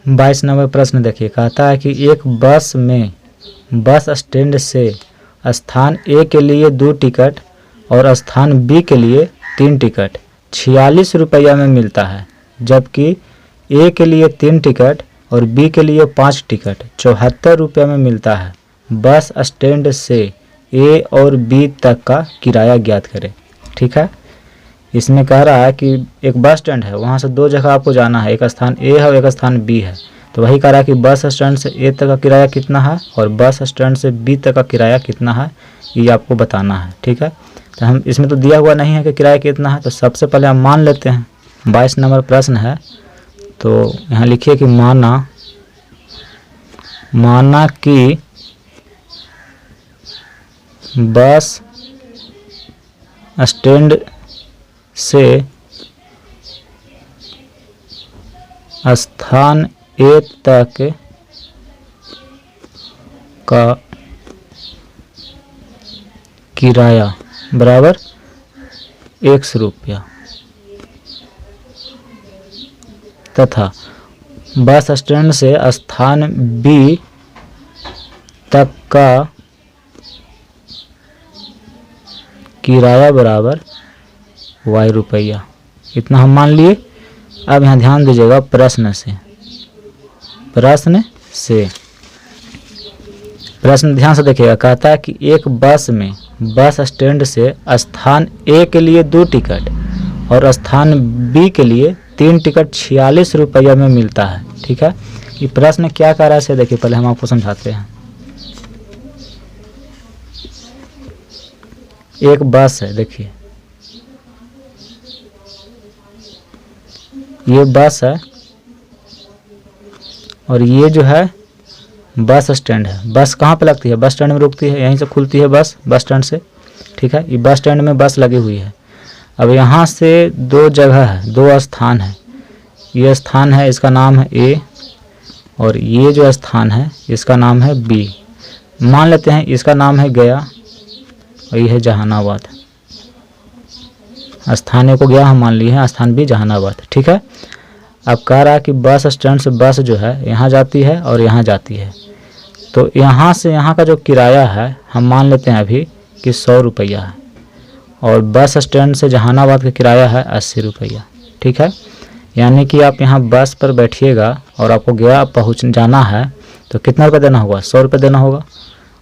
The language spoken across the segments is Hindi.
22 नंबर प्रश्न देखिए, कहता है कि एक बस में बस स्टैंड से स्थान ए के लिए 2 टिकट और स्थान बी के लिए 3 टिकट 46 रुपया में मिलता है, जबकि ए के लिए 3 टिकट और बी के लिए 5 टिकट 74 रुपये में मिलता है। बस स्टैंड से ए और बी तक का किराया ज्ञात करें। ठीक है, इसमें कह रहा है कि एक बस स्टैंड है, वहाँ से 2 जगह आपको जाना है, एक स्थान ए है और एक स्थान बी है। तो वही कह रहा है कि बस स्टैंड से ए तक का किराया कितना है और बस स्टैंड से बी तक का किराया कितना है, ये आपको बताना है। ठीक है, तो हम इसमें तो दिया हुआ नहीं है कि किराया कितना है, तो सबसे पहले हम मान लेते हैं। 22 नंबर प्रश्न है, तो यहाँ लिखिए कि माना कि बस स्टैंड से स्थान ए तक का किराया बराबर 100 रुपया तथा बस स्टैंड से स्थान बी तक का किराया बराबर y रुपया, इतना हम मान लिए। अब यहाँ ध्यान दीजिएगा प्रश्न ध्यान से देखिएगा। कहता है कि एक बस में बस स्टैंड से स्थान ए के लिए 2 टिकट और स्थान बी के लिए 3 टिकट 46 रुपया में मिलता है। ठीक है, ये प्रश्न क्या कह रहा है, देखिए पहले हम आपको समझाते हैं। एक बस है, देखिए ये बस है और ये जो है बस स्टैंड है। बस कहाँ पे लगती है, बस स्टैंड में रुकती है, यहीं से खुलती है बस स्टैंड से। ठीक है, ये बस स्टैंड में बस लगी हुई है। अब यहाँ से 2 जगह है, 2 स्थान है। ये स्थान है, इसका नाम है ए, और ये जो स्थान है इसका नाम है बी। मान लेते हैं इसका नाम है गया और ये है जहानाबाद। स्थान ए को गया हम मान लिए हैं, स्थान बी जहानाबाद। ठीक है, अब कह रहा है कि बस स्टैंड से बस जो है यहाँ जाती है और यहाँ जाती है, तो यहाँ से यहाँ का जो किराया है हम मान लेते हैं अभी कि 100 रुपया है, और बस स्टैंड से जहानाबाद का किराया है 80 रुपया। ठीक है, यानी कि आप यहाँ बस पर बैठिएगा और आपको गया जाना है तो कितना रुपये देना होगा, 100 रुपये देना होगा।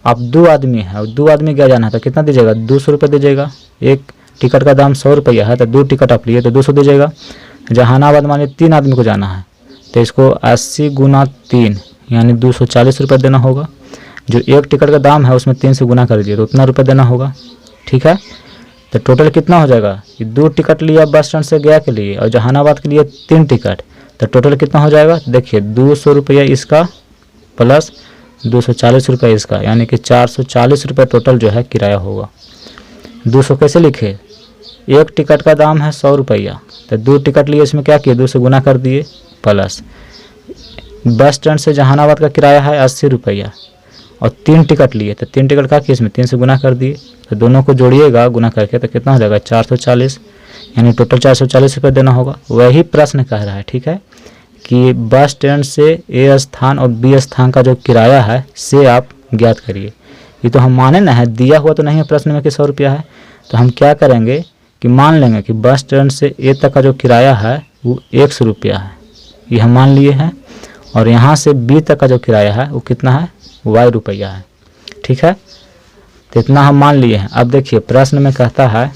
आप 2 आदमी हैं और 2 आदमी गया जाना है तो कितना दीजिएगा, 200 रुपये दीजिएगा। एक टिकट का दाम 100 रुपया है, तो 2 टिकट आप लिए तो 200 दीजिएगा। जहानाबाद मान लीजिए 3 आदमी को जाना है तो इसको 80 गुना 3 यानी 240 रुपये देना होगा। जो एक टिकट का दाम है उसमें 3 से गुना कर दीजिए तो उतना रुपये देना होगा। ठीक है, तो टोटल कितना हो जाएगा, ये 2 टिकट लिया बस स्टैंड से गया के लिए और जहानाबाद के लिए 3 टिकट, तो टोटल कितना हो जाएगा, देखिए 200 रुपया इसका प्लस 240 रुपये इसका, यानी कि 440 रुपये टोटल जो है किराया होगा। 200 कैसे लिखे, एक टिकट का दाम है 100 रुपया, तो 2 टिकट लिए इसमें क्या किए 2 से गुना कर दिए, प्लस बस स्टैंड से जहानाबाद का किराया है 80 रुपया और 3 टिकट लिए तो 3 टिकट का किए इसमें 3 से गुना कर दिए, तो दोनों को जोड़िएगा गुना करके तो कितना हो जाएगा 440, यानी टोटल 440 रुपये देना होगा। वही प्रश्न कह रहा है। ठीक है, कि बस स्टैंड से ए स्थान और बी स्थान का जो किराया है से आप ज्ञात करिए। ये तो हम माने ना है, दिया हुआ तो नहीं है प्रश्न में कि 100 रुपया है, तो हम क्या करेंगे कि मान लेंगे कि बस स्टैंड से ए तक का जो किराया है वो 100 रुपया है, ये हम मान लिए हैं, और यहाँ से बी तक का जो किराया है वो कितना है, y रुपया है। ठीक है, तो इतना हम मान लिए हैं। अब देखिए प्रश्न में कहता है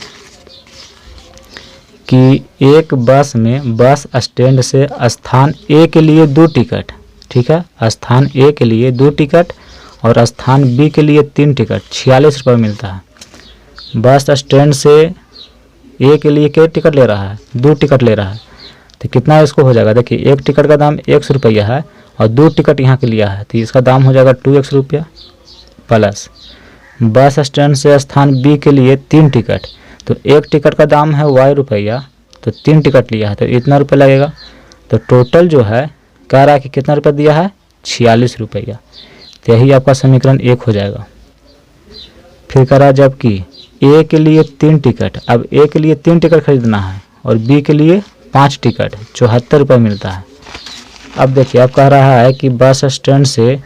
कि एक बस में बस स्टैंड से स्थान ए के लिए 2 टिकट, ठीक है, स्थान ए के लिए 2 टिकट और स्थान बी के लिए 3 टिकट 46 रुपये मिलता है। बस स्टैंड से ए के लिए क्या टिकट ले रहा है, 2 टिकट ले रहा है, तो कितना इसको हो जाएगा, देखिए एक टिकट का दाम 100 रुपया है और 2 टिकट यहाँ के लिया है तो इसका दाम हो जाएगा 200 रुपया, प्लस बस स्टैंड से स्थान बी के लिए 3 टिकट, तो एक टिकट का दाम है y रुपया, तो 3 टिकट लिया है तो इतना रुपये लगेगा। तो टोटल जो है कह रहा है कि कितना रुपये दिया है, 46 रुपया। तो यही आपका समीकरण 1 हो जाएगा। फिर कह रहा है जबकि ए के लिए 3 टिकट, अब ए के लिए 3 टिकट खरीदना है और बी के लिए 5 टिकट 74 रुपये मिलता है। अब देखिए, अब कह रहा है कि बस स्टैंड से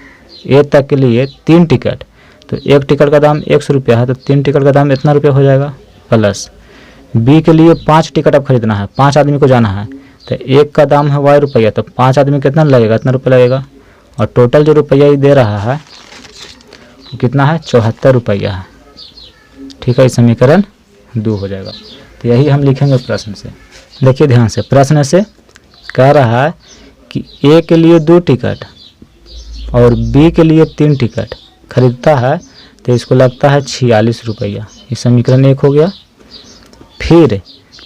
ए तक के लिए 3 टिकट, तो एक टिकट का दाम 100 रुपया है, तो 3 टिकट का दाम इतना रुपया हो जाएगा। प्लस बी के लिए 5 टिकट अब खरीदना है, 5 आदमी को जाना है, तो एक का दाम है वाई रुपया, तो 5 आदमी कितना लगेगा, इतना रुपया लगेगा। और टोटल जो रुपया ये दे रहा है वो कितना है, 74 रुपया है। ठीक है, इस समीकरण 2 हो जाएगा। तो यही हम लिखेंगे प्रश्न से। देखिए ध्यान से, प्रश्न से कह रहा है कि ए के लिए 2 टिकट और बी के लिए 3 टिकट खरीदता है, तो इसको लगता है 46 रुपया। ये समीकरण 1 हो गया। फिर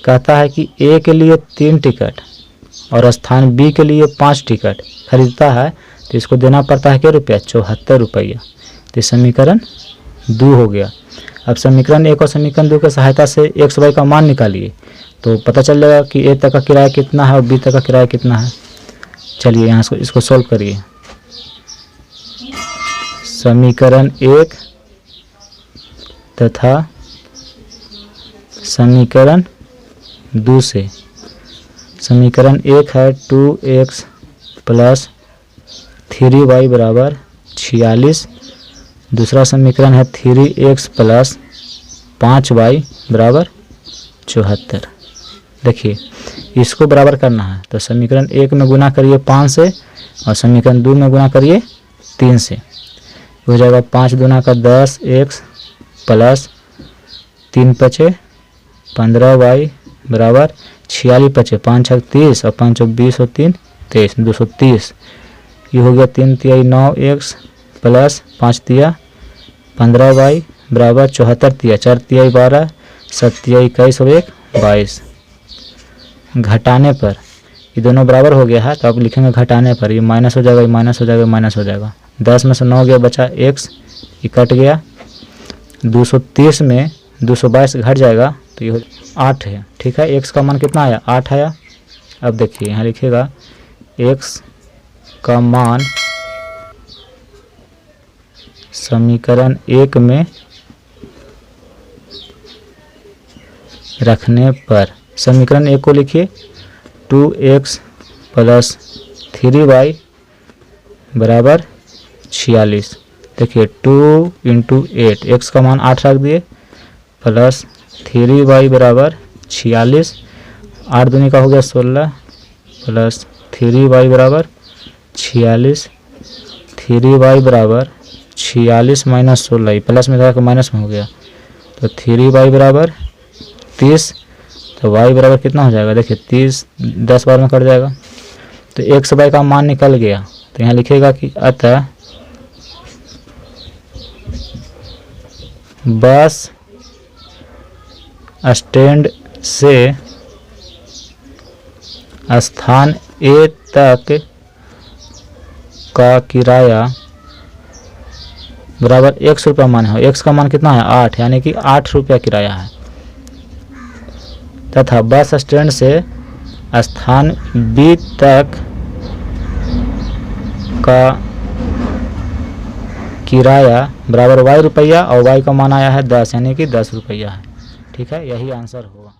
कहता है कि ए के लिए 3 टिकट और स्थान बी के लिए 5 टिकट खरीदता है, तो इसको देना पड़ता है क्या रुपया, 74 रुपया। तो समीकरण 2 हो गया। अब समीकरण 1 और समीकरण 2 की सहायता से एक्स वाई का मान निकालिए, तो पता चल जाएगा कि ए तक का किराया कितना है और बी तक का किराया कितना है। चलिए यहाँ से इसको सॉल्व करिए। समीकरण 1 तथा समीकरण 2 से, समीकरण 1 है 2x प्लस 3y बराबर 46, दूसरा समीकरण है 3x प्लस 5y बराबर 74। देखिए इसको बराबर करना है, तो समीकरण 1 में गुना करिए 5 से और समीकरण 2 में गुना करिए 3 से, हो जाएगा 5 दूना का 10x प्लस 3 पचे 15y बराबर 46 पचे 5 छक 30 और 5 20 और 3 23, 230। ये हो गया 3 तिहाई 9x प्लस 5 तिया 15y बराबर 74 तिया 4 तिहाई 12 7 तिहाई 21 और 1 22। घटाने पर ये दोनों बराबर हो गया है, तो अब लिखेंगे घटाने पर, ये माइनस हो जाएगा, ये माइनस हो जाएगा, माइनस हो जाएगा। 10 में से 9 गया, बचा x, ये कट गया। 230 में 222 घट जाएगा, तो ये 8 है। ठीक है, x का मान कितना आया, 8 आया। अब देखिए यहाँ लिखिएगा x का मान समीकरण 1 में रखने पर, समीकरण 1 को लिखिए 2x प्लस 3y बराबर 46। देखिए 2 × 8, x का मान 8 रख दिए प्लस 3y बराबर 46, 8 दूनी का हो गया 16 प्लस 3y बराबर 46, 3y बराबर 46 माइनस 16, प्लस में था कि माइनस में हो गया, तो 3y बराबर 30, तो y बराबर कितना हो जाएगा, देखिए 30 10 बार में कट जाएगा, तो x वाई का मान निकल गया। तो यहाँ लिखेगा कि अतः बस स्टैंड से स्थान ए तक का किराया बराबर 100 रुपया मान है। x का मान कितना है, 8, यानी कि 8 रुपया किराया है। तथा बस स्टैंड से स्थान बी तक का किराया बराबर y रुपया और y का मान आया है 10, यानी कि 10 रुपया है। ठीक है, यही आंसर होगा।